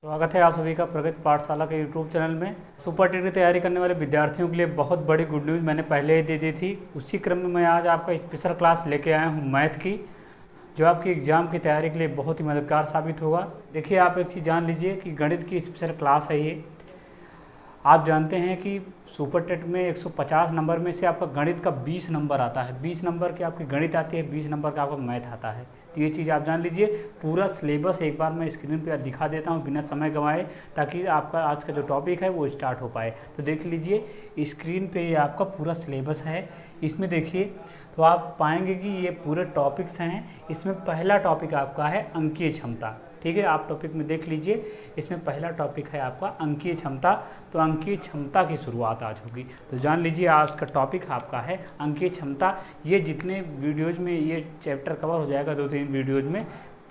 स्वागत है आप सभी का प्रगति पाठशाला के यूट्यूब चैनल में। सुपर टेट की तैयारी करने वाले विद्यार्थियों के लिए बहुत बड़ी गुड न्यूज़ मैंने पहले ही दे दी थी। उसी क्रम में मैं आज आपका स्पेशल क्लास लेके आया हूं मैथ की, जो आपकी एग्ज़ाम की तैयारी के लिए बहुत ही मददगार साबित होगा। देखिए, आप एक चीज़ जान लीजिए कि गणित की स्पेशल क्लास है ये। आप जानते हैं कि सुपर टेट में 150 नंबर में से आपका गणित का 20 नंबर आता है। 20 नंबर की आपकी गणित आती है, 20 नंबर का आपका मैथ आता है। तो ये चीज़ आप जान लीजिए। पूरा सिलेबस एक बार मैं स्क्रीन पर दिखा देता हूँ बिना समय गंवाए, ताकि आपका आज का जो टॉपिक है वो स्टार्ट हो पाए। तो देख लीजिए स्क्रीन पे ये आपका पूरा सिलेबस है। इसमें देखिए तो आप पाएंगे कि ये पूरे टॉपिक्स हैं। इसमें पहला टॉपिक आपका है अंकीय क्षमता। ठीक है, आप टॉपिक में देख लीजिए। इसमें पहला टॉपिक है आपका अंकीय क्षमता। तो अंकीय क्षमता की शुरुआत आज होगी। तो जान लीजिए आज का टॉपिक आपका है अंकीय क्षमता। ये जितने वीडियोज में ये चैप्टर कवर हो जाएगा 2-3 वीडियोज में,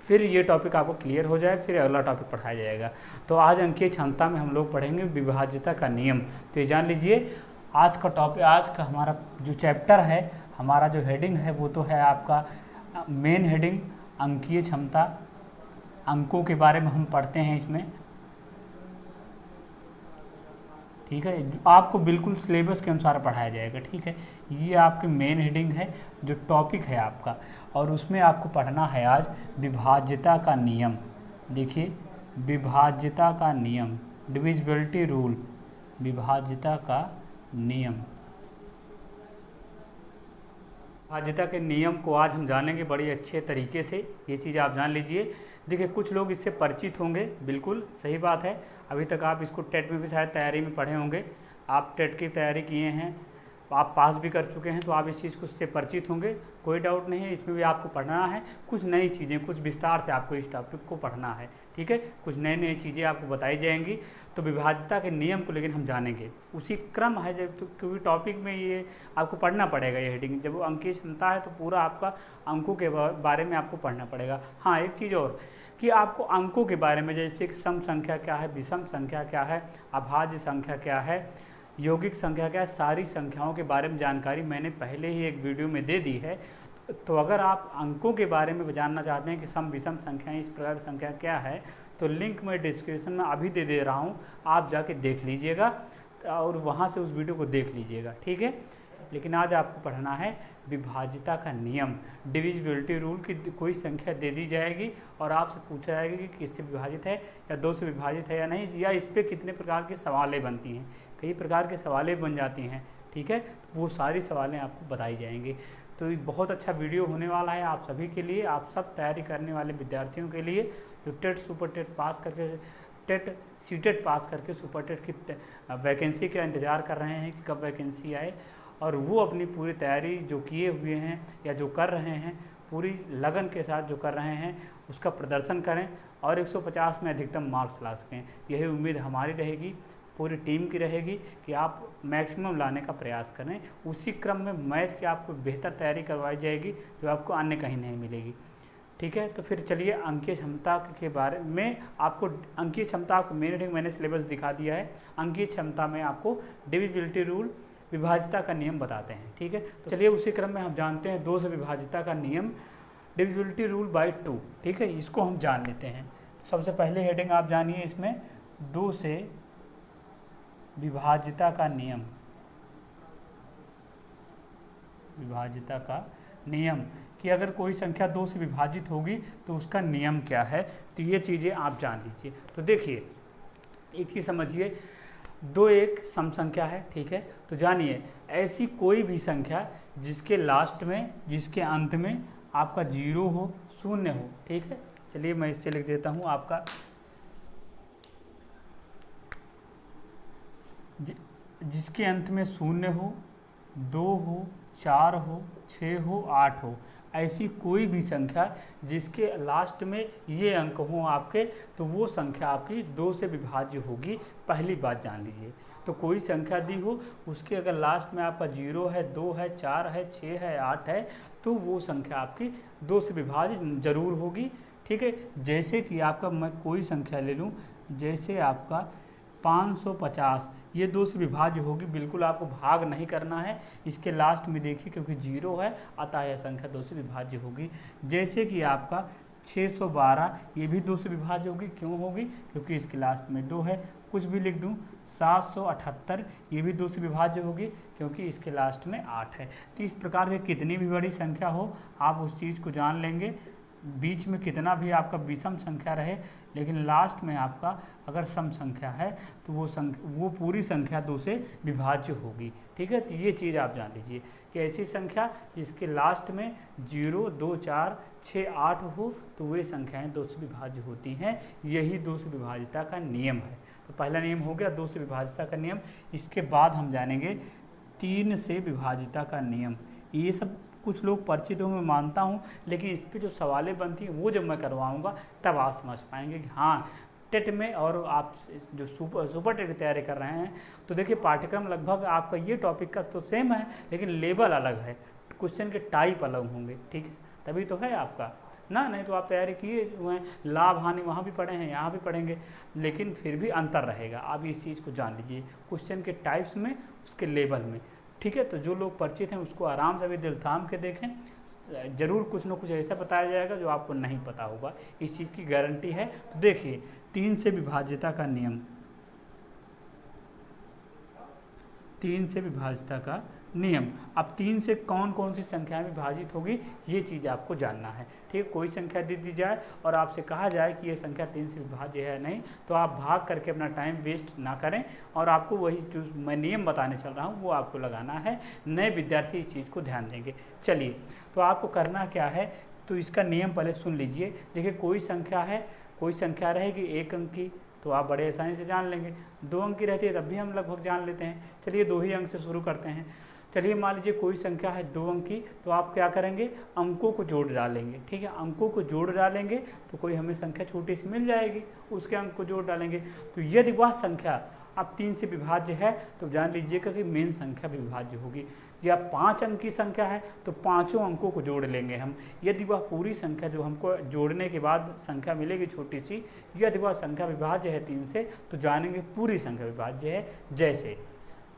फिर ये टॉपिक आपको क्लियर हो जाए, फिर अगला टॉपिक पढ़ाया जाएगा। तो आज अंकीय क्षमता में हम लोग पढ़ेंगे विभाज्यता का नियम। तो ये जान लीजिए आज का टॉपिक, आज का हमारा जो चैप्टर है, हमारा जो हेडिंग है वो तो है आपका मेन हेडिंग अंकीय क्षमता। अंकों के बारे में हम पढ़ते हैं इसमें। ठीक है, आपको बिल्कुल सिलेबस के अनुसार पढ़ाया जाएगा। ठीक है, ये आपकी मेन हेडिंग है जो टॉपिक है आपका, और उसमें आपको पढ़ना है आज विभाज्यता का नियम। देखिए, विभाज्यता का नियम, डिविजिबिलिटी रूल, विभाज्यता का नियम। विभाज्यता के नियम को आज हम जानेंगे बड़ी अच्छे तरीके से। ये चीज़ आप जान लीजिए। देखिए, कुछ लोग इससे परिचित होंगे, बिल्कुल सही बात है। अभी तक आप इसको टेट में भी शायद तैयारी में पढ़े होंगे। आप टेट की तैयारी किए हैं, आप पास भी कर चुके हैं, तो आप इस चीज़ को से परिचित होंगे, कोई डाउट नहीं है। इसमें भी आपको पढ़ना है कुछ नई चीज़ें, कुछ विस्तार से आपको इस टॉपिक को पढ़ना है। ठीक है, कुछ नई नई चीज़ें आपको बताई जाएंगी। तो विभाज्यता के नियम को लेकिन हम जानेंगे, उसी क्रम है जब, तो क्योंकि टॉपिक में ये आपको पढ़ना पड़ेगा। ये हेडिंग जब अंकीय क्षमता है तो पूरा आपका अंकों के बारे में आपको पढ़ना पड़ेगा। हाँ, एक चीज़ और कि आपको अंकों के बारे में, जैसे कि सम संख्या क्या है, विषम संख्या क्या है, अभाज्य संख्या क्या है, यौगिक संख्या क्या है, सारी संख्याओं के बारे में जानकारी मैंने पहले ही एक वीडियो में दे दी है। तो अगर आप अंकों के बारे में जानना चाहते हैं कि सम विषम संख्याएं, इस प्रकार की संख्या क्या है, तो लिंक मैं डिस्क्रिप्शन में अभी दे रहा हूँ, आप जाके देख लीजिएगा और वहाँ से उस वीडियो को देख लीजिएगा। ठीक है, लेकिन आज आपको पढ़ना है विभाज्यता का नियम, डिविजिबिलिटी रूल की कोई संख्या दे दी जाएगी और आपसे पूछा जाएगा कि किससे विभाजित है, या 2 से विभाजित है या नहीं, या इस पर कितने प्रकार की सवालें बनती हैं। कई प्रकार के सवालें बन जाती हैं। ठीक है, तो वो सारी सवालें आपको बताई जाएंगी। तो ये बहुत अच्छा वीडियो होने वाला है आप सभी के लिए, आप सब तैयारी करने वाले विद्यार्थियों के लिए, जो टेट सुपर टेट पास करके, टेट सीटेट पास करके सुपर टेट की वैकेंसी का इंतज़ार कर रहे हैं कि कब वैकेंसी आए, और वो अपनी पूरी तैयारी जो किए हुए हैं या जो कर रहे हैं, पूरी लगन के साथ जो कर रहे हैं, उसका प्रदर्शन करें और 150 में अधिकतम मार्क्स ला सकें। यही उम्मीद हमारी रहेगी, पूरी टीम की रहेगी कि आप मैक्सिमम लाने का प्रयास करें। उसी क्रम में मैथ की आपको बेहतर तैयारी करवाई जाएगी जो आपको अन्य कहीं नहीं मिलेगी। ठीक है, तो फिर चलिए अंकीय क्षमता के बारे में आपको, अंकीय क्षमता को मेन हेडिंग मैंने सिलेबस दिखा दिया है। अंकीय क्षमता में आपको डिविजिबिलिटी रूल, विभाज्यता का नियम बताते हैं। ठीक है, तो चलिए उसी क्रम में हम जानते हैं 2 से विभाज्यता का नियम, डिविजिबिलिटी रूल बाय 2। ठीक है, इसको हम जान लेते हैं। सबसे पहले हेडिंग आप जानिए इसमें 2 से विभाज्यता का नियम, विभाज्यता का नियम कि अगर कोई संख्या 2 से विभाजित होगी तो उसका नियम क्या है। तो ये चीज़ें आप जान लीजिए। तो देखिए, एक चीज़ समझिए, 2 एक सम संख्या है। ठीक है, तो जानिए ऐसी कोई भी संख्या जिसके लास्ट में, जिसके अंत में आपका 0 हो, 0 हो। ठीक है, चलिए मैं इससे लिख देता हूँ आपका जिसके अंत में 0 हो, 2 हो, 4 हो, 6 हो, 8 हो, ऐसी कोई भी संख्या जिसके लास्ट में ये अंक हों आपके, तो वो संख्या आपकी 2 से विभाज्य होगी। पहली बात जान लीजिए। तो कोई संख्या दी हो, उसके अगर लास्ट में आपका 0 है, 2 है, 4 है, 6 है, 8 है, तो वो संख्या आपकी 2 से विभाज्य जरूर होगी। ठीक है, जैसे कि आपका मैं कोई संख्या ले लूँ, जैसे आपका 550, ये 2 से विभाज्य होगी। बिल्कुल आपको भाग नहीं करना है, इसके लास्ट में देखिए क्योंकि 0 है, अतः यह संख्या 2 से विभाज्य होगी। जैसे कि आपका 612, ये भी 2 से विभाज्य होगी। क्यों होगी? क्योंकि इसके लास्ट में 2 है। कुछ भी लिख दूँ। 778, ये भी 2 से विभाज्य होगी क्योंकि इसके लास्ट में 8 है। तो इस प्रकार की कितनी भी बड़ी संख्या हो, आप उस चीज़ को जान लेंगे। बीच में कितना भी आपका विषम संख्या रहे, लेकिन लास्ट में आपका अगर सम संख्या है तो वो पूरी संख्या 2 से विभाज्य होगी। ठीक है, तो ये चीज़ आप जान लीजिए कि ऐसी संख्या जिसके लास्ट में 0, 2, 4, 6, 8 हो तो वे संख्याएं 2 से विभाज्य होती हैं। यही 2 से विभाज्यता का नियम है। तो पहला नियम हो गया 2 से विभाज्यता का नियम। इसके बाद हम जानेंगे 3 से विभाज्यता का नियम। ये सब कुछ लोग परिचित होंगे, मैं मानता हूँ, लेकिन इस पर जो सवालें बनती हैं वो जब मैं करवाऊँगा तब आप समझ पाएंगे कि हाँ टेट में, और आप जो सुपर टेट की तैयारी कर रहे हैं तो देखिए पाठ्यक्रम लगभग आपका ये टॉपिक का तो सेम है, लेकिन लेवल अलग है, क्वेश्चन के टाइप अलग होंगे। ठीक है, तभी तो है आपका ना, नहीं तो आप तैयारी किए हुए हैं, लाभ हानि वहाँ भी पढ़े हैं, यहाँ भी पढ़ेंगे, लेकिन फिर भी अंतर रहेगा। आप इस चीज़ को जान लीजिए, क्वेश्चन के टाइप्स में, उसके लेवल में। ठीक है, तो जो लोग परिचित हैं उसको आराम से अभी दिल थाम के देखें, ज़रूर कुछ न कुछ ऐसा बताया जाएगा जो आपको नहीं पता होगा, इस चीज़ की गारंटी है। तो देखिए 3 से विभाज्यता का नियम, 3 से विभाज्यता का नियम। अब 3 से कौन कौन सी संख्याएं विभाजित होगी ये चीज़ आपको जानना है। ठीक, कोई संख्या दे दी जाए और आपसे कहा जाए कि ये संख्या 3 से विभाज्य है नहीं, तो आप भाग करके अपना टाइम वेस्ट ना करें और आपको वही जो मैं नियम बताने चल रहा हूँ वो आपको लगाना है। नए विद्यार्थी इस चीज़ को ध्यान देंगे। चलिए, तो आपको करना क्या है, तो इसका नियम पहले सुन लीजिए। देखिए कोई संख्या है, कोई संख्या रहेगी 1 अंक की, तो आप बड़े आसानी से जान लेंगे। 2 अंक की रहती है तब भी हम लगभग जान लेते हैं। चलिए 2 ही अंक से शुरू करते हैं। चलिए मान लीजिए कोई संख्या है 2 अंक की, तो आप क्या करेंगे, अंकों को जोड़ डालेंगे। ठीक है, अंकों को जोड़ डालेंगे तो कोई हमें संख्या छोटी सी मिल जाएगी, उसके अंक को जोड़ डालेंगे। तो यदि वह संख्या अब 3 से विभाज्य है तो जान लीजिएगा कि मेन संख्या भी विभाज्य होगी। या 5 अंक की संख्या है तो 5 अंकों को जोड़ लेंगे हम। यदि वह पूरी संख्या जो हमको जोड़ने के बाद संख्या मिलेगी छोटी सी, यदि वह संख्या विभाज्य है 3 से, तो जानेंगे पूरी संख्या विभाज्य है। जैसे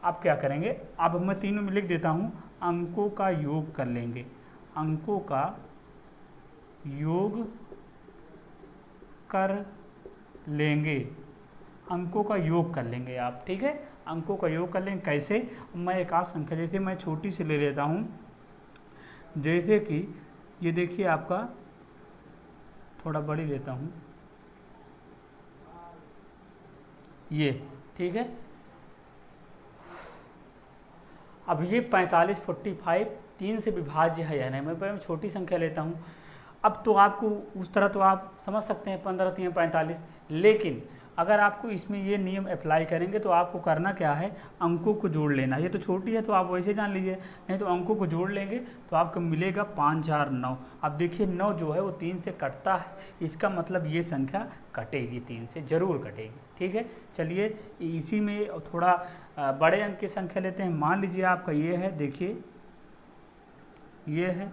आप क्या करेंगे, अब मैं तीनों में लिख देता हूँ, अंकों का योग कर लेंगे, अंकों का योग कर लेंगे, अंकों का योग कर लेंगे आप। ठीक है, अंकों का योग कर लेंगे। कैसे, मैं एक आध संख्या जैसे मैं छोटी से ले लेता हूँ, जैसे कि ये देखिए आपका, थोड़ा बड़ी लेता हूँ ये। ठीक है, अब ये 45, 45 3 से विभाज्य है या नहीं, मैं छोटी संख्या लेता हूँ। अब तो आपको उस तरह तो आप समझ सकते हैं 15 3 45, लेकिन अगर आपको इसमें ये नियम अप्लाई करेंगे तो आपको करना क्या है, अंकों को जोड़ लेना। ये तो छोटी है तो आप वैसे जान लीजिए, नहीं तो अंकों को जोड़ लेंगे तो आपको मिलेगा 5 4 9। अब देखिए 9 जो है वो 3 से कटता है, इसका मतलब ये संख्या कटेगी, 3 से ज़रूर कटेगी। ठीक है, चलिए इसी में थोड़ा बड़े अंक की संख्या लेते हैं। मान लीजिए आपका ये है, देखिए ये है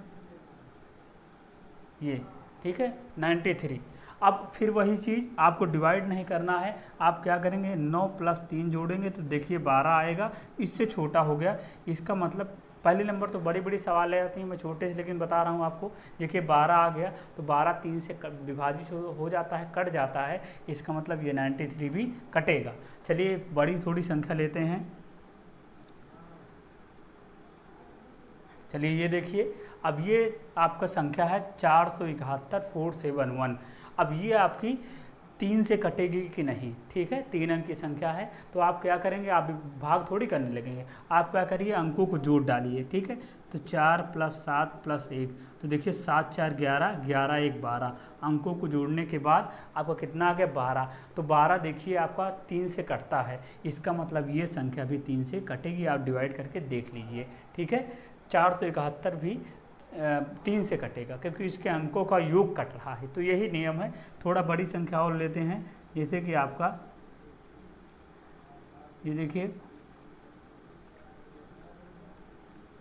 ये, ठीक है 93। अब फिर वही चीज़ आपको डिवाइड नहीं करना है, आप क्या करेंगे 9 + 3 जोड़ेंगे तो देखिए 12 आएगा, इससे छोटा हो गया। इसका मतलब पहले नंबर तो बड़ी बड़ी सवाल आती हैं, मैं छोटे से लेकिन बता रहा हूँ आपको। देखिए 12 आ गया तो 12 3 से विभाजित हो जाता है, कट जाता है, इसका मतलब ये 93 भी कटेगा। चलिए बड़ी थोड़ी संख्या लेते हैं। चलिए ये देखिए, अब ये आपका संख्या है 471 471। अब ये आपकी 3 से कटेगी कि नहीं। ठीक है, 3 अंक की संख्या है तो आप क्या करेंगे, आप भाग थोड़ी करने लगेंगे, आप क्या करिए अंकों को जोड़ डालिए। ठीक है, तो 4 + 7 + 1, तो देखिए 7 4 11, 11 1 12। अंकों को जोड़ने के बाद आपका कितना आ गया 12। तो 12 देखिए आपका 3 से कटता है, इसका मतलब ये संख्या भी 3 से कटेगी। आप डिवाइड करके देख लीजिए। ठीक है, 471 भी 3 से कटेगा क्योंकि इसके अंकों का योग कट रहा है। तो यही नियम है। थोड़ा बड़ी संख्या और लेते हैं, जैसे कि आपका ये देखिए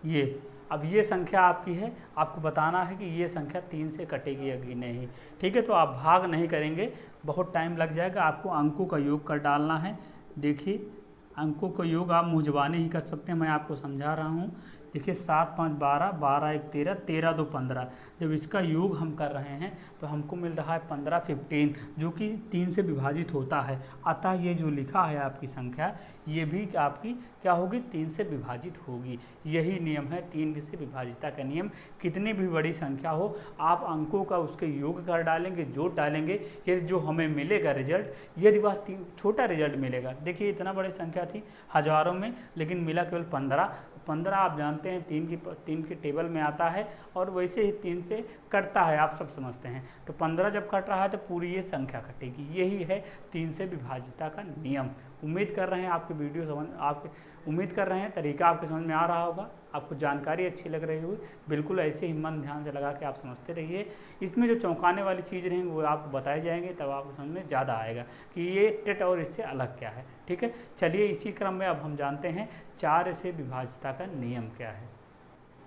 ये, अब ये संख्या आपकी है, आपको बताना है कि ये संख्या 3 से कटेगी या नहीं। ठीक है, तो आप भाग नहीं करेंगे, बहुत टाइम लग जाएगा, आपको अंकों का योग कर डालना है। देखिए अंकों का योग आप मुँह ज़बानी ही कर सकते हैं, मैं आपको समझा रहा हूँ। देखिए 7 5 12, 12 1 13, 13 2 15। जब इसका योग हम कर रहे हैं तो हमको मिल रहा है 15 15, जो कि 3 से विभाजित होता है। अतः ये जो लिखा है आपकी संख्या, ये भी आपकी क्या होगी, 3 से विभाजित होगी। यही नियम है 3 से विभाजिता का नियम। कितनी भी बड़ी संख्या हो, आप अंकों का उसके योग कर डालेंगे, जोड़ डालेंगे, ये जो हमें मिलेगा रिजल्ट, यदि वह छोटा रिजल्ट मिलेगा। देखिए इतना बड़ी संख्या थी हजारों में, लेकिन मिला केवल 15। 15 आप जानते हैं 3 की टेबल में आता है, और वैसे ही 3 से कटता है, आप सब समझते हैं। तो 15 जब कट रहा है तो पूरी ये संख्या कटेगी। यही है 3 से विभाजिता का नियम। उम्मीद कर रहे हैं आपकी वीडियो उम्मीद कर रहे हैं तरीका आपके समझ में आ रहा होगा, आपको जानकारी अच्छी लग रही होगी। बिल्कुल ऐसे ही मन ध्यान से लगा के आप समझते रहिए। इसमें जो चौंकाने वाली चीज़ रहेंगी वो आपको बताए जाएंगे, तब आपको समझ में ज़्यादा आएगा कि ये टेट और इससे अलग क्या है। ठीक है, चलिए इसी क्रम में अब हम जानते हैं 4 से विभाजिता का नियम क्या है।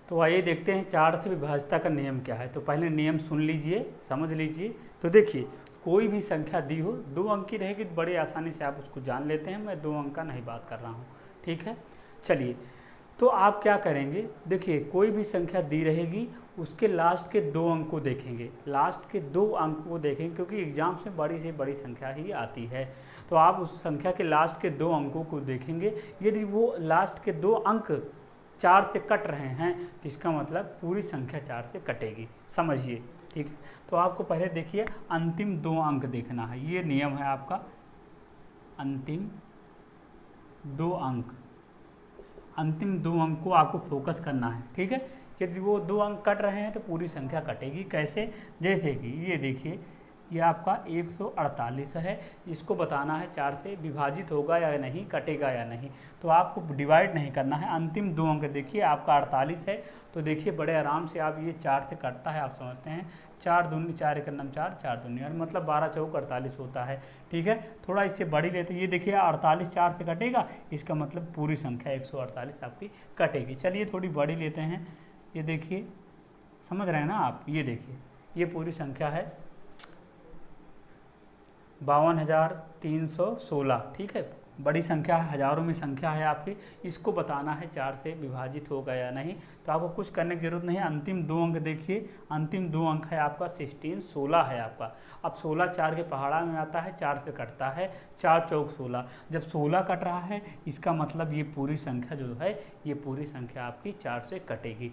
तो आइए देखते हैं 4 से विभाजिता का नियम क्या है। तो पहले नियम सुन लीजिए, समझ लीजिए। तो देखिए कोई भी संख्या दी हो, 2 अंक की रहेगी तो बड़े आसानी से आप उसको जान लेते हैं। मैं 2 अंक का नहीं बात कर रहा हूँ, ठीक है। चलिए तो आप क्या करेंगे, देखिए कोई भी संख्या दी रहेगी, उसके लास्ट के 2 अंक को देखेंगे, लास्ट के 2 अंक को देखेंगे, क्योंकि एग्जाम्स में बड़ी से बड़ी संख्या ही आती है। तो आप उस संख्या के लास्ट के 2 अंकों को देखेंगे। यदि वो लास्ट के 2 अंक 4 से कट रहे हैं तो इसका मतलब पूरी संख्या 4 से कटेगी, समझिए। ठीक है, तो आपको पहले देखिए अंतिम 2 अंक देखना है, ये नियम है आपका। अंतिम 2 अंक, अंतिम 2 अंक को आपको फोकस करना है, ठीक है। यदि वो 2 अंक कट रहे हैं तो पूरी संख्या कटेगी। कैसे, जैसे कि ये देखिए, ये आपका 148 है, इसको बताना है 4 से विभाजित होगा या नहीं, कटेगा या नहीं। तो आपको डिवाइड नहीं करना है। अंतिम 2 अंक देखिए आपका 48 है, तो देखिए बड़े आराम से आप ये 4 से कटता है, आप समझते हैं। 4 दूनी 4 एक नम 4, 4 दूनी मतलब 12 चौक 48 होता है, ठीक है। थोड़ा इससे बड़ी लेते, ये देखिए 48 4 से कटेगा, इसका मतलब पूरी संख्या 148 आपकी कटेगी। चलिए थोड़ी बड़ी लेते हैं, ये देखिए, समझ रहे हैं ना आप। ये देखिए ये पूरी संख्या है 52,316, ठीक है। बड़ी संख्या है, हजारों में संख्या है आपकी। इसको बताना है 4 से विभाजित होगा या नहीं। तो आपको कुछ करने की जरूरत नहीं है। अंतिम 2 अंक देखिए, अंतिम 2 अंक है आपका 16, 16 है आपका। अब 16 4 के पहाड़ा में आता है, 4 से कटता है, 4 चौक 16। जब 16 कट रहा है इसका मतलब ये पूरी संख्या जो है, ये पूरी संख्या आपकी 4 से कटेगी।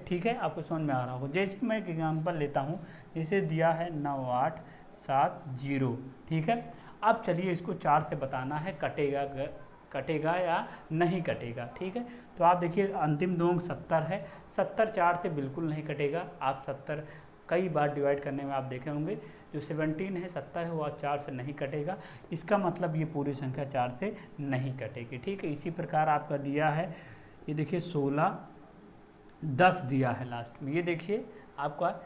ठीक है, आपको समझ में आ रहा हो। जैसे मैं एक एग्जाम्पल लेता हूँ, जैसे दिया है 9870, ठीक है। अब चलिए इसको 4 से बताना है कटेगा या नहीं कटेगा, ठीक है। तो आप देखिए अंतिम 2 अंक 70 है, 70 4 से बिल्कुल नहीं कटेगा। आप 70 कई बार डिवाइड करने में आप देखे होंगे, जो 17 है 70 है वो 4 से नहीं कटेगा। इसका मतलब ये पूरी संख्या 4 से नहीं कटेगी, ठीक है। इसी प्रकार आपका दिया है, ये देखिए 16 10 दिया है लास्ट में, ये देखिए आपका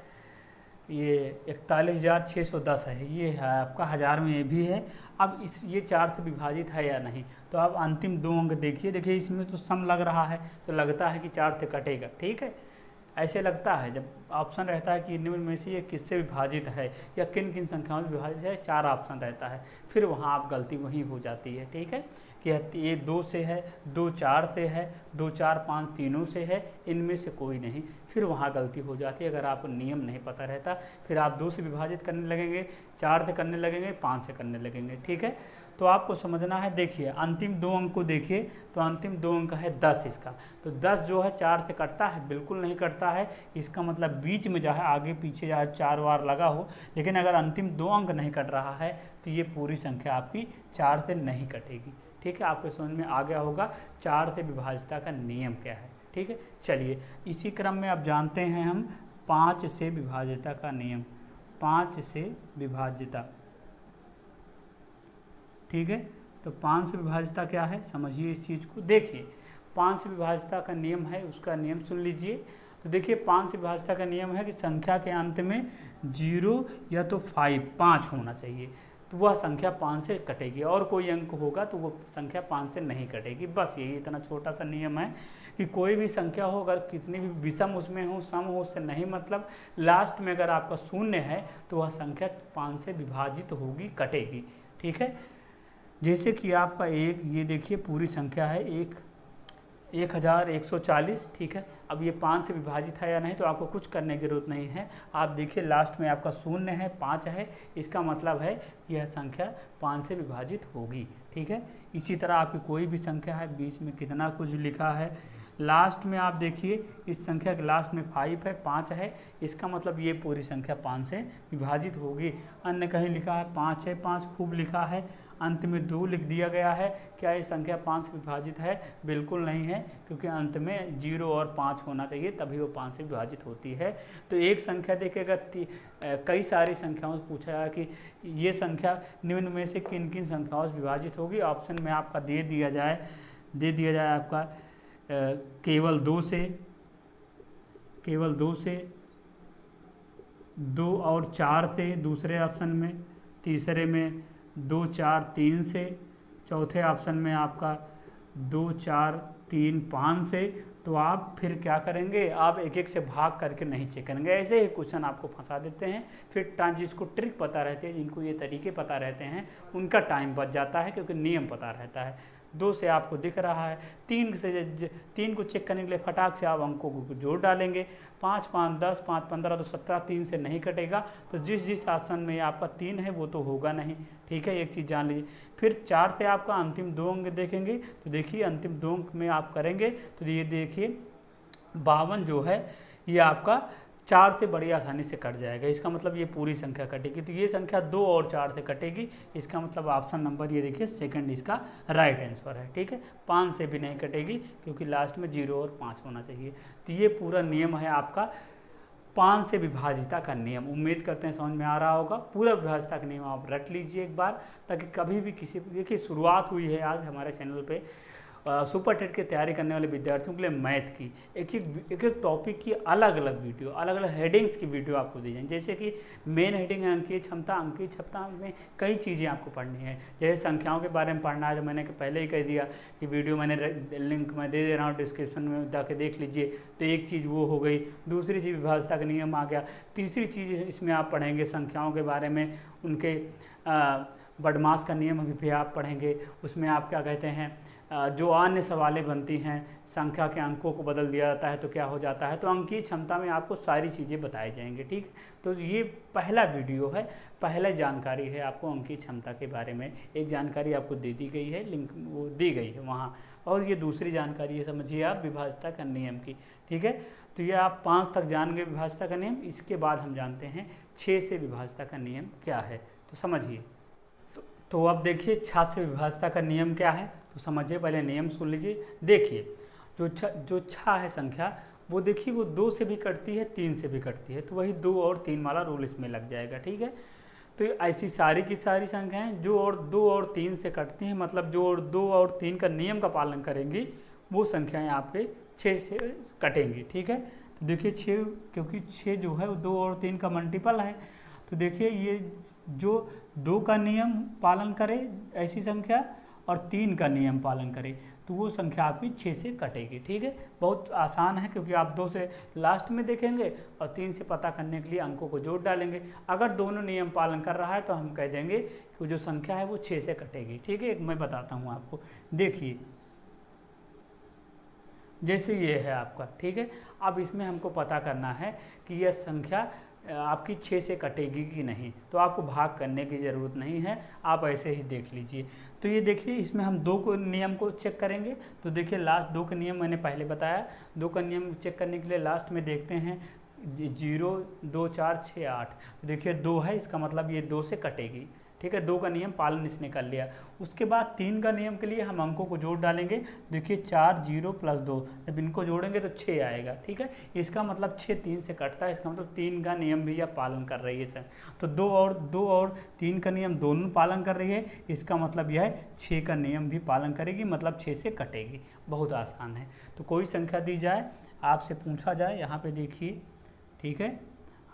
ये 41,610 है, ये है आपका हज़ार में, ये भी है। अब ये 4 से विभाजित है या नहीं, तो आप अंतिम 2 अंक देखिए, इसमें तो सम लग रहा है, तो लगता है कि 4 से कटेगा, ठीक है। ऐसे लगता है जब ऑप्शन रहता है कि निम्न में से ये किससे विभाजित है या किन किन संख्याओं से विभाजित है, 4 ऑप्शन रहता है, फिर वहाँ आप गलती वहीं हो जाती है, ठीक है। कि ये 2 से है, 2 4 से है, 2 4 5 तीनों से है, इनमें से कोई नहीं, फिर वहाँ गलती हो जाती है। अगर आपको नियम नहीं पता रहता, फिर आप 2 से विभाजित करने लगेंगे, 4 से करने लगेंगे, 5 से करने लगेंगे, ठीक है। तो आपको समझना है, देखिए अंतिम 2 अंक को देखिए, तो अंतिम 2 अंक है 10 इसका। तो 10 जो है 4 से कटता है, बिल्कुल नहीं कटता है। इसका मतलब बीच में जो है आगे पीछे जो है 4 बार लगा हो, लेकिन अगर अंतिम 2 अंक नहीं कट रहा है तो ये पूरी संख्या आपकी 4 से नहीं कटेगी, ठीक है। आपको समझ में आ गया होगा 4 से विभाजिता का नियम क्या है, ठीक है। चलिए इसी क्रम में अब जानते हैं हम 5 से विभाजिता का नियम। 5 से विभाजिता, ठीक है। तो 5 से विभाजिता क्या है, समझिए इस चीज़ को। देखिए 5 से विभाजिता का नियम है, उसका नियम सुन लीजिए। तो देखिए 5 से विभाजिता का नियम है कि संख्या के अंत में 0 या तो 5 होना चाहिए, तो वह संख्या 5 से कटेगी, और कोई अंक होगा तो वो संख्या 5 से नहीं कटेगी। बस यही इतना छोटा सा नियम है कि कोई भी संख्या हो, अगर कितनी भी विषम उसमें हो, सम हो, उससे नहीं मतलब, लास्ट में अगर आपका 0 है तो वह संख्या 5 से विभाजित होगी, कटेगी, ठीक है। जैसे कि आपका 1, ये देखिए पूरी संख्या है 1, 1140, ठीक है। अब ये 5 से विभाजित है या नहीं, तो आपको कुछ करने की जरूरत नहीं है। आप देखिए लास्ट में आपका 0 है, 5 है, इसका मतलब है कि यह संख्या 5 से विभाजित होगी, ठीक है। इसी तरह आपकी कोई भी संख्या है, बीच में कितना कुछ लिखा है, लास्ट में आप देखिए इस संख्या के लास्ट में 5 है, 5 है, इसका मतलब ये पूरी संख्या 5 से विभाजित होगी। अन्य कहीं लिखा है 5 है, 5 खूब लिखा है, अंत में 2 लिख दिया गया है। क्या ये संख्या 5 से विभाजित है? बिल्कुल नहीं है, क्योंकि अंत में 0 और 5 होना चाहिए, तभी वो 5 से विभाजित होती है। तो एक संख्या देखिए, अगर कई सारी संख्याओं से पूछा है कि ये संख्या निम्न में से किन किन संख्याओं से विभाजित होगी, ऑप्शन में आपका दे दिया जाए आपका केवल 2 से, 2 और 4 से दूसरे ऑप्शन में, तीसरे में 2, 4, 3 से, चौथे ऑप्शन में आपका 2, 4, 3, 5 से। तो आप फिर क्या करेंगे, आप एक एक से भाग करके नहीं चेक करेंगे, ऐसे ही क्वेश्चन आपको फंसा देते हैं। फिर टाइम, जिसको ट्रिक पता रहती है, जिनको ये तरीके पता रहते हैं, उनका टाइम बच जाता है, क्योंकि नियम पता रहता है। 2 से आपको दिख रहा है, 3 को चेक करने के लिए फटाक से आप अंकों को जोड़ डालेंगे, 5, 5, 10, 5, 15 तो 17, 3 से नहीं कटेगा। तो जिस आसन में आपका 3 है वो तो होगा नहीं, ठीक है, एक चीज़ जान लीजिए। फिर 4 से आपका अंतिम 2 अंक देखेंगे, तो देखिए अंतिम 2 अंक में आप करेंगे तो ये देखिए 52 जो है ये आपका 4 से बड़ी आसानी से कट जाएगा। इसका मतलब ये पूरी संख्या कटेगी, तो ये संख्या 2 और 4 से कटेगी। इसका मतलब ऑप्शन नंबर ये देखिए सेकंड इसका राइट आंसर है, ठीक है। 5 से भी नहीं कटेगी, क्योंकि लास्ट में 0 और 5 होना चाहिए। तो ये पूरा नियम है आपका 5 से विभाजिता का नियम। उम्मीद करते हैं समझ में आ रहा होगा। पूरा विभाजिता का नियम आप रट लीजिए एक बार, ताकि कभी भी किसी, देखिए शुरुआत हुई है आज हमारे चैनल पे सुपर टेट की तैयारी करने वाले विद्यार्थियों के लिए मैथ की एक टॉपिक की अलग अलग वीडियो, अलग अलग हेडिंग्स की वीडियो आपको दी जाएंगी। जैसे कि मेन हेडिंग है अंकीय क्षमता में कई चीज़ें आपको पढ़नी है। जैसे संख्याओं के बारे में पढ़ना है, तो मैंने पहले ही कह दिया कि वीडियो मैंने लिंक मैं दे रहा हूँ डिस्क्रिप्शन में, जाके देख लीजिए। तो एक चीज़ वो हो गई। दूसरी चीज़ विभाजिता का नियम आ गया। तीसरी चीज़ इसमें आप पढ़ेंगे संख्याओं के बारे में, उनके बडमास का नियम भी आप पढ़ेंगे। उसमें आप क्या कहते हैं, जो अन्य सवालें बनती हैं, संख्या के अंकों को बदल दिया जाता है तो क्या हो जाता है, तो अंकीय क्षमता में आपको सारी चीज़ें बताई जाएंगी, ठीक है। तो ये पहला वीडियो है, पहले जानकारी है आपको अंकीय क्षमता के बारे में। एक जानकारी आपको दे दी गई है, लिंक वो दी गई है वहाँ, और ये दूसरी जानकारी है, समझिए आप विभाजिता का नियम की, ठीक है। तो ये आप 5 तक जान गए विभाजिता का नियम। इसके बाद हम जानते हैं 6 से विभाजिता का नियम क्या है, तो समझिए। तो अब देखिए 6 से विभाजिता का नियम क्या है, तो समझिए। पहले नियम सुन लीजिए। देखिए जो 6 है संख्या, वो देखिए वो 2 से भी कटती है, 3 से भी कटती है, तो वही 2 और 3 वाला रूल इसमें लग जाएगा, ठीक है। तो ऐसी सारी की सारी संख्याएं जो 2 और 3 से कटती हैं, मतलब जो 2 और 3 का नियम का पालन करेंगी, वो संख्याएं आपके 6 से कटेंगी, ठीक है। तो देखिए 6, क्योंकि 6 जो है वो 2 और 3 का मल्टीपल है, तो देखिए ये जो 2 का नियम पालन करे ऐसी संख्या और 3 का नियम पालन करे, तो वो संख्या आपकी 6 से कटेगी, ठीक है। बहुत आसान है, क्योंकि आप 2 से लास्ट में देखेंगे और 3 से पता करने के लिए अंकों को जोड़ डालेंगे। अगर दोनों नियम पालन कर रहा है तो हम कह देंगे कि जो संख्या है वो 6 से कटेगी, ठीक है। एक मैं बताता हूँ आपको, देखिए जैसे ये है आपका, ठीक है। अब इसमें हमको पता करना है कि यह संख्या आपकी 6 से कटेगी कि नहीं, तो आपको भाग करने की ज़रूरत नहीं है, आप ऐसे ही देख लीजिए। तो ये देखिए इसमें हम 2 को नियम को चेक करेंगे। तो देखिए लास्ट 2 का नियम मैंने पहले बताया, 2 का नियम चेक करने के लिए लास्ट में देखते हैं 0, 2, 4, 6, 8। देखिए 2 है, इसका मतलब ये 2 से कटेगी, ठीक है। 2 का नियम पालन इसने कर लिया। उसके बाद 3 का नियम के लिए हम अंकों को जोड़ डालेंगे। देखिए 4, 0 + 2, जब इनको जोड़ेंगे तो 6 आएगा, ठीक है। इसका मतलब 6 3 से कटता है, इसका मतलब 3 का नियम भी यह पालन कर रही है सर। तो 2 और 3 का नियम दोनों पालन कर रही है, इसका मतलब यह है 6 का नियम भी पालन करेगी, मतलब 6 से कटेगी। बहुत आसान है। तो कोई संख्या दी जाए, आपसे पूछा जाए, यहाँ पे देखिए, ठीक है,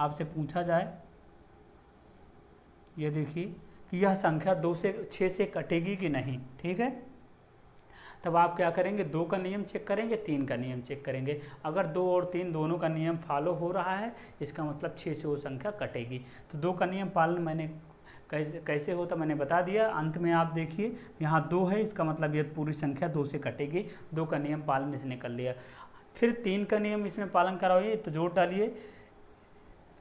आपसे पूछा जाए, ये देखिए कि यह संख्या 2 से 6 से कटेगी कि नहीं, ठीक है। तब आप क्या करेंगे, 2 का नियम चेक करेंगे, 3 का नियम चेक करेंगे। अगर 2 और 3 दोनों का नियम फॉलो हो रहा है, इसका मतलब 6 से वो संख्या कटेगी। तो 2 का नियम पालन मैंने कैसे कैसे होता मैंने बता दिया। अंत में आप देखिए यहाँ 2 है, इसका मतलब ये पूरी संख्या 2 से कटेगी। 2 का नियम पालन इसने कर लिया। फिर 3 का नियम इसमें पालन कराइए, तो जोड़ डालिए।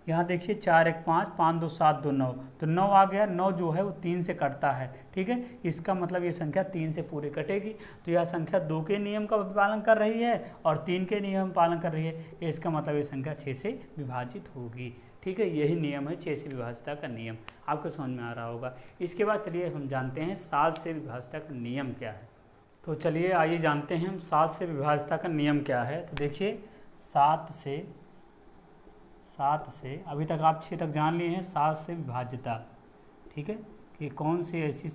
यहाँ देखिए 4 1 5, 5 2 7 2 9, तो 9 आ गया। 9 जो है वो 3 से कटता है, ठीक है। इसका मतलब ये संख्या 3 से पूरी कटेगी। तो यह संख्या 2 के नियम का पालन कर रही है और 3 के नियम पालन कर रही है। इसका मतलब ये संख्या 6 से विभाजित होगी, ठीक है। यही नियम है 6 से विभाजिता का नियम, आपको समझ में आ रहा होगा। इसके बाद चलिए हम जानते हैं 7 से विभाजिता का नियम क्या है। तो चलिए आइए जानते हैं हम 7 से विभाजिता का नियम क्या है। तो देखिए 7 से अभी तक आप 6 तक जान लिए हैं 7 से विभाजिता, ठीक है, कि कौन सी ऐसी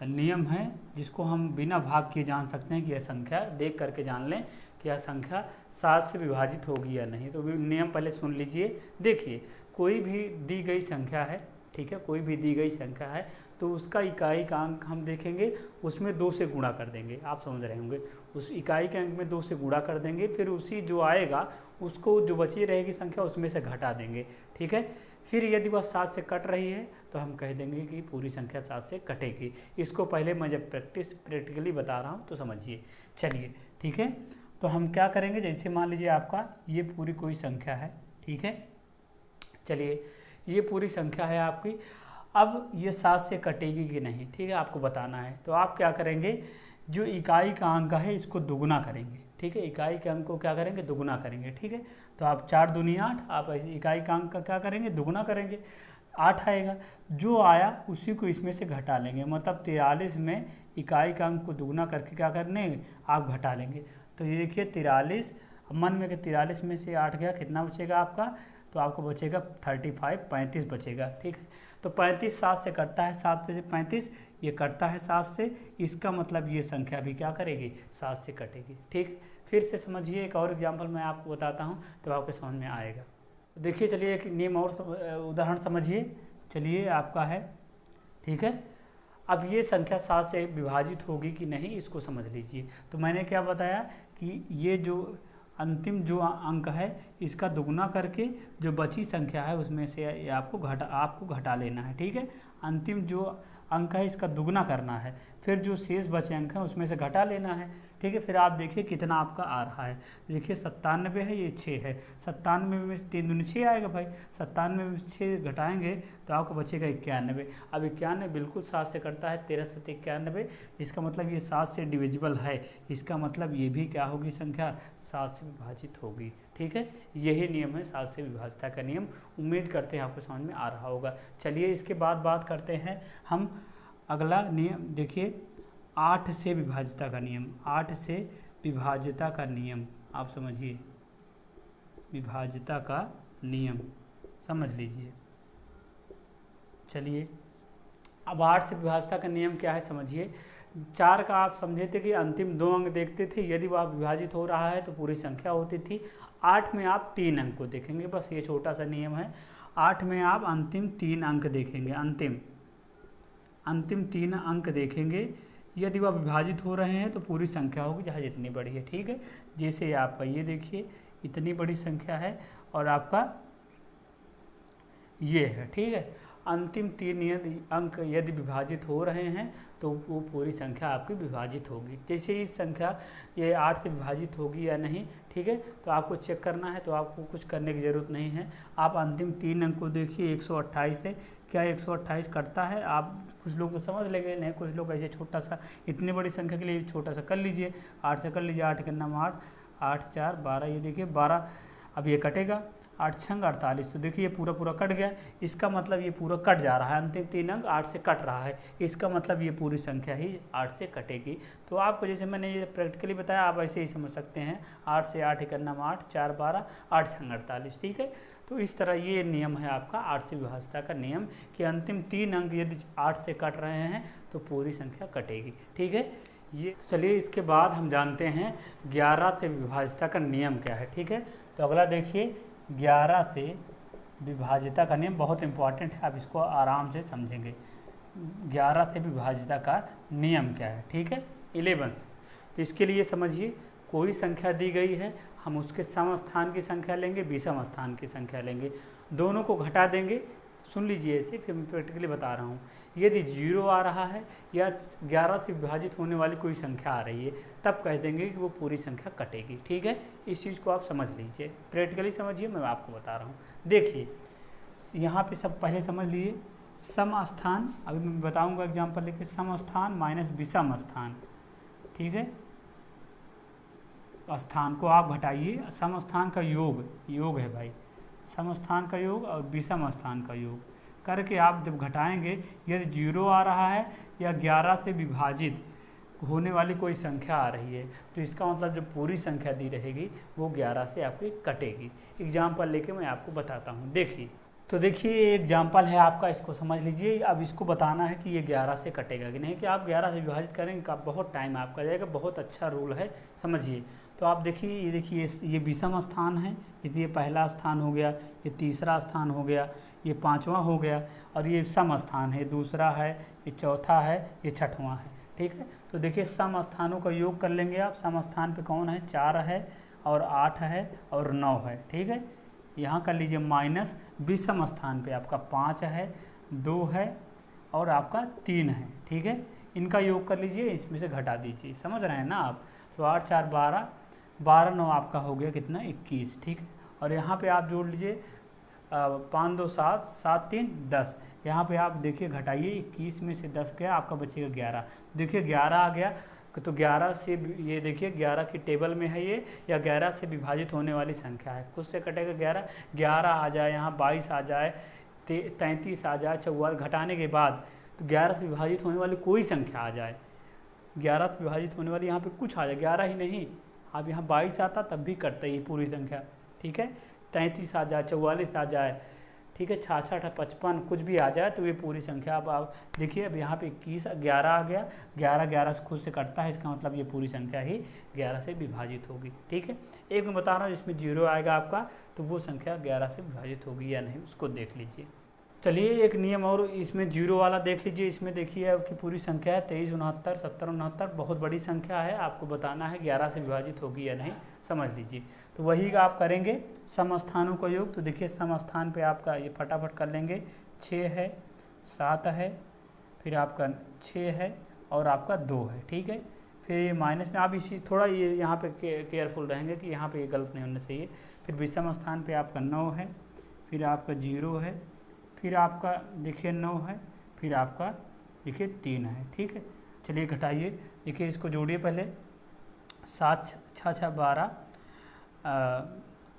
नियम है जिसको हम बिना भाग किए जान सकते हैं कि यह संख्या देख करके जान लें कि यह संख्या 7 से विभाजित होगी या नहीं। तो नियम पहले सुन लीजिए। देखिए कोई भी दी गई संख्या है, ठीक है, कोई भी दी गई संख्या है तो उसका इकाई का अंक हम देखेंगे, उसमें 2 से गुणा कर देंगे। आप समझ रहे होंगे, उस इकाई के अंक में 2 से गुणा कर देंगे, फिर उसी जो आएगा उसको जो बची रहेगी संख्या उसमें से घटा देंगे, ठीक है। फिर यदि वह 7 से कट रही है तो हम कह देंगे कि पूरी संख्या 7 से कटेगी। इसको पहले मैं जब प्रैक्टिकली बता रहा हूँ तो समझिए। चलिए ठीक है, तो हम क्या करेंगे, जैसे मान लीजिए आपका ये पूरी कोई संख्या है, ठीक है। चलिए ये पूरी संख्या है आपकी, अब ये 7 से कटेगी कि नहीं, ठीक है, आपको बताना है। तो आप क्या करेंगे, जो इकाई का अंक है इसको दुगुना करेंगे, ठीक है। इकाई के अंक को क्या करेंगे, दुगुना करेंगे, ठीक है। तो आप 4 दूनी 8, आप ऐसे इकाई का अंक का क्या करेंगे, दुगुना करेंगे, 8 आएगा। जो आया उसी को इसमें से घटा लेंगे, मतलब 43 में इकाई का अंक को दुगुना करके क्या करने आप घटा लेंगे। तो ये देखिए 43, मन में कि 43 में से 8 गया, कितना बचेगा आपका, तो आपको बचेगा 35, 35 बचेगा, ठीक है। तो 35 7 से कटता है, 7 में से 35 ये कटता है 7 से, इसका मतलब ये संख्या भी क्या करेगी, 7 से कटेगी, ठीक। फिर से समझिए, एक और एग्जांपल मैं आपको बताता हूँ तो आपको समझ में आएगा। देखिए चलिए एक नियम और उदाहरण समझिए। चलिए आपका है, ठीक है। अब ये संख्या 7 से विभाजित होगी कि नहीं इसको समझ लीजिए। तो मैंने क्या बताया कि ये जो अंतिम जो अंक है इसका दुगुना करके जो बची संख्या है उसमें से आपको घटा लेना है, ठीक है। अंतिम जो अंक है इसका दुगुना करना है, फिर जो शेष बचे अंक हैं उसमें से घटा लेना है, ठीक है। फिर आप देखिए कितना आपका आ रहा है, देखिए 97 है, ये 6 है। 97 में 3 दूनी 6 आएगा भाई, 97 में 6 घटाएंगे तो आपको बचेगा 91। अब 91 बिल्कुल 7 से कटता है, 13 7 91, इसका मतलब ये 7 से डिविजिबल है, इसका मतलब ये भी क्या होगी, संख्या 7 से विभाजित होगी, ठीक है। यही नियम है 7 से विभाजिता का नियम। उम्मीद करते हैं आपको समझ में आ रहा होगा। चलिए इसके बाद बात करते हैं हम अगला नियम। देखिए 8 से विभाजिता का नियम, 8 से विभाजिता का नियम, आप समझिए, विभाजिता का नियम समझ लीजिए। चलिए अब 8 से विभाजिता का नियम क्या है समझिए। 4 का आप समझे थे कि अंतिम 2 अंक देखते थे, यदि वह विभाजित हो रहा है तो पूरी संख्या होती थी। 8 में आप 3 अंक को देखेंगे, बस ये छोटा सा नियम है। 8 में आप अंतिम 3 अंक देखेंगे, अंतिम 3 अंक देखेंगे, यदि वह विभाजित हो रहे हैं तो पूरी संख्या होगी, चाहे जितनी बड़ी है, ठीक है। जैसे आपका ये देखिए इतनी बड़ी संख्या है और आपका ये है, ठीक है। अंतिम 3 अंक यदि विभाजित हो रहे हैं तो वो पूरी संख्या आपकी विभाजित होगी। जैसे ही संख्या ये 8 से विभाजित होगी या नहीं, ठीक है, तो आपको चेक करना है, तो आपको कुछ करने की ज़रूरत नहीं है। आप अंतिम 3 अंक को देखिए, 128 है, क्या 128 कटता है, आप कुछ लोग तो समझ लेंगे, नहीं कुछ लोग ऐसे छोटा सा, इतनी बड़ी संख्या के लिए छोटा सा कर लीजिए, 8 से कर लीजिए, 8 के नाम 8, 8 4 12, ये देखिए 12, अब ये कटेगा, 8 छंग 48, तो देखिए ये पूरा कट गया, इसका मतलब ये पूरा कट जा रहा है, अंतिम 3 अंक 8 से कट रहा है, इसका मतलब ये पूरी संख्या ही 8 से कटेगी। तो आपको जैसे मैंने ये प्रैक्टिकली बताया, आप ऐसे ही समझ सकते हैं, 8 से 8 के नाम 8, 4 12, 8 छंग 48, ठीक है। तो इस तरह ये नियम है आपका 8 से विभाजिता का नियम, कि अंतिम 3 अंक यदि 8 से कट रहे हैं तो पूरी संख्या कटेगी, ठीक है। ये चलिए इसके बाद हम जानते हैं 11 से विभाजिता का नियम क्या है, ठीक है। तो अगला देखिए 11 से विभाजिता का नियम बहुत इंपॉर्टेंट है, आप इसको आराम से समझेंगे। 11 से विभाजिता का नियम क्या है, ठीक है। 11, तो इसके लिए समझिए, कोई संख्या दी गई है, हम उसके सम स्थान की संख्या लेंगे, विषम स्थान की संख्या लेंगे, दोनों को घटा देंगे, सुन लीजिए इसे, फिर मैं प्रैक्टिकली बता रहा हूँ। यदि 0 आ रहा है या 11 से विभाजित होने वाली कोई संख्या आ रही है, तब कह देंगे कि वो पूरी संख्या कटेगी। ठीक है, इस चीज़ को आप समझ लीजिए, प्रैक्टिकली समझिए, मैं आपको बता रहा हूँ। देखिए यहाँ पे सब पहले समझ लीजिए, सम स्थान, अभी मैं बताऊँगा एग्जाम्पल लेके, सम स्थान माइनस विषम स्थान। ठीक है, स्थान को आप घटाइए, सम स्थान का योग है भाई, सम स्थान का योग और विषम स्थान का योग करके आप जब घटाएंगे, यदि 0 आ रहा है या 11 से विभाजित होने वाली कोई संख्या आ रही है, तो इसका मतलब जो पूरी संख्या दी रहेगी वो 11 से आपकी कटेगी। एग्जाम्पल लेके मैं आपको बताता हूँ। देखिए, तो देखिए ये एग्जाम्पल है आपका, इसको समझ लीजिए। अब इसको बताना है कि ये 11 से कटेगा कि नहीं, कि आप 11 से विभाजित करेंगे का बहुत टाइम आपका जाएगा, बहुत अच्छा रूल है, समझिए। तो आप देखिए, ये देखिए ये विषम स्थान है, ये पहला स्थान हो गया, ये तीसरा स्थान हो गया, ये पांचवां हो गया, और ये सम स्थान है, दूसरा है, ये चौथा है, ये छठवां है। ठीक है, तो देखिए सम स्थानों का योग कर लेंगे आप। सम स्थान पे कौन है, 4 है और 8 है और 9 है। ठीक है, यहाँ कर लीजिए माइनस विषम स्थान पे आपका 5 है, 2 है और आपका 3 है। ठीक है, इनका योग कर लीजिए, इसमें से घटा दीजिए, समझ रहे हैं ना आप। तो 8 4 12, 12 9 आपका हो गया कितना, 21। ठीक है, और यहाँ पे आप जोड़ लीजिए 5 2 7, 7 3 10। यहाँ पे आप देखिए घटाइए, 21 में से 10 गया, आपका बचेगा 11। देखिए 11 आ गया, तो 11 से, ये देखिए 11 की टेबल में है ये, या 11 से विभाजित होने वाली संख्या है, कुछ से कटेगा 11। 11 आ जाए, यहाँ 22 आ जाए, 33 आ जाए, 44 घटाने के बाद, तो 11 से विभाजित होने वाली कोई संख्या आ जाए, 11 से विभाजित होने वाली यहाँ पे कुछ आ जाए, 11 ही नहीं, अब यहाँ 22 आता तब भी कटता ही पूरी संख्या। ठीक है, 33 आ जाए, 44 आ जाए, ठीक है, 66 55 कुछ भी आ जाए, तो ये पूरी संख्या। अब आप देखिए, अब यहाँ पे 21 11 आ गया, 11 11 से खुद से कटता है, इसका मतलब ये पूरी संख्या ही 11 से विभाजित होगी। ठीक है, एक मैं बता रहा हूँ, जिसमें 0 आएगा आपका, तो वो संख्या 11 से विभाजित होगी या नहीं, उसको देख लीजिए। चलिए एक नियम और इसमें 0 वाला देख लीजिए। इसमें देखिए आपकी पूरी संख्या है 23 69 70 69, बहुत बड़ी संख्या है, आपको बताना है 11 से विभाजित होगी या नहीं, समझ लीजिए। तो वही आप करेंगे, सम स्थानों का योग। तो देखिए सम स्थान पे आपका ये फटाफट कर लेंगे, 6 है, 7 है, फिर आपका 6 है और आपका 2 है। ठीक है, फिर ये माइनस में आप इसी थोड़ा ये यहाँ पे केयरफुल रहेंगे कि यहाँ पे ये गलत नहीं होना चाहिए। फिर विषम स्थान पे आपका 9 है, फिर आपका 0 है, फिर आपका देखिए 9 है, फिर आपका देखिए 3 है। ठीक है, चलिए घटाइए, देखिए इसको जोड़िए पहले, 7 6 6 12,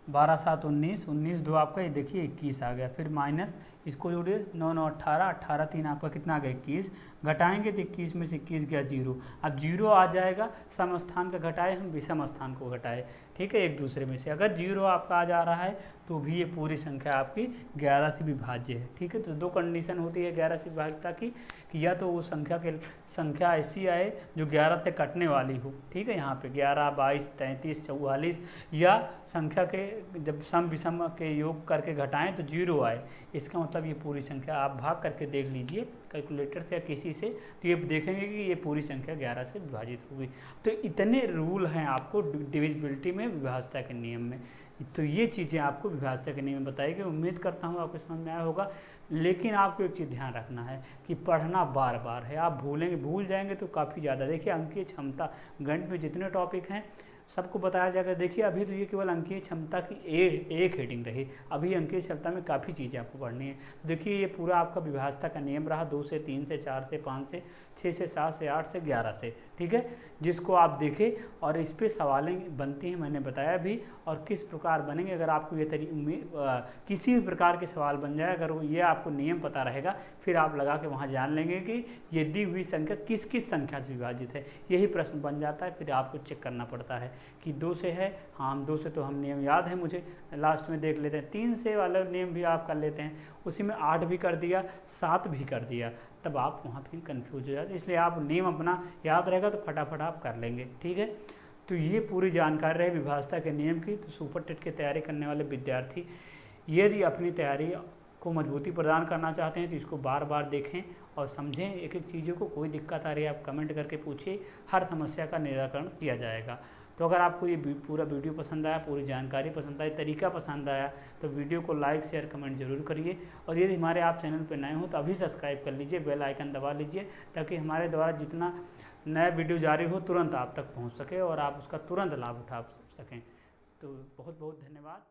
12 7 19, 19 2 आपका ये देखिए 21 आ गया। फिर माइनस इसको जोड़िए, 9 9 18, 18 3 आपका कितना आ गया 21, घटाएंगे तो 21 में से 21 गया 0। अब 0 आ जाएगा, सम स्थान का घटाए हम, विषम स्थान को घटाए। ठीक है, एक दूसरे में से अगर 0 आपका आ जा रहा है तो भी ये पूरी संख्या आपकी 11 से विभाज्य है। ठीक है, तो 2 कंडीशन होती है 11 से विभाज्यता की, कि या तो वो संख्या ऐसी आए जो 11 से कटने वाली हो। ठीक है, यहाँ पे 11 22 33 44, या संख्या के जब सम विषम के योग करके घटाएं तो 0 आए, इसका मतलब ये पूरी संख्या। आप भाग करके देख लीजिए कैलकुलेटर से या किसी से, तो ये देखेंगे कि ये पूरी संख्या 11 से विभाजित होगी। तो इतने रूल हैं आपको डिविजिबिलिटी में, विभाज्यता के नियम में। तो ये चीज़ें आपको विभाज्यता के नियम में बताएगी। उम्मीद करता हूँ आपको समझ में आया होगा। लेकिन आपको एक चीज़ ध्यान रखना है कि पढ़ना बार बार है, आप भूल जाएंगे तो काफ़ी ज़्यादा। देखिए अंकीय क्षमता गणित में जितने टॉपिक हैं सबको बताया जाएगा। देखिए अभी तो ये केवल अंकीय क्षमता की एक हेडिंग रही, अभी अंकीय क्षमता में काफ़ी चीज़ें आपको पढ़नी है। तो देखिए ये पूरा आपका विभाज्यता का नियम रहा, 2 से 3 से 4 से 5 से 6 से 7 से 8 से 11 से। ठीक है, जिसको आप देखें और इस पर सवालें बनती हैं, मैंने बताया भी, और किस प्रकार बनेंगे। अगर आपको ये किसी भी प्रकार के सवाल बन जाए, अगर ये आपको नियम पता रहेगा, फिर आप लगा के वहाँ जान लेंगे कि ये दी हुई संख्या किस किस संख्या से विभाजित है। यही प्रश्न बन जाता है, फिर आपको चेक करना पड़ता है कि 2 से है, हाँ 2 से तो हम नियम याद है मुझे, लास्ट में देख लेते हैं। 3 से वाला नियम भी आप कर लेते हैं, उसी में 8 भी कर दिया, 7 भी कर दिया, तब आप वहाँ फिर कन्फ्यूज हो जाते। इसलिए आप नियम अपना याद रहेगा तो फटाफट आप कर लेंगे। ठीक है, तो ये पूरी जानकारी रहे विभाज्यता के नियम की। तो सुपर टेट की तैयारी करने वाले विद्यार्थी यदि अपनी तैयारी को मजबूती प्रदान करना चाहते हैं तो इसको बार बार देखें और समझें एक एक चीज़ों को। कोई दिक्कत आ रही है आप कमेंट करके पूछिए, हर समस्या का निराकरण किया जाएगा। तो तो अगर आपको ये पूरा वीडियो पसंद आया, पूरी जानकारी पसंद आई, तरीका पसंद आया, तो वीडियो को लाइक शेयर कमेंट जरूर करिए। और यदि हमारे आप चैनल पर नए हो तो अभी सब्सक्राइब कर लीजिए, बेल आइकन दबा लीजिए, ताकि हमारे द्वारा जितना नया वीडियो जारी हो तुरंत आप तक पहुंच सके और आप उसका तुरंत लाभ उठा सकें। तो बहुत बहुत धन्यवाद।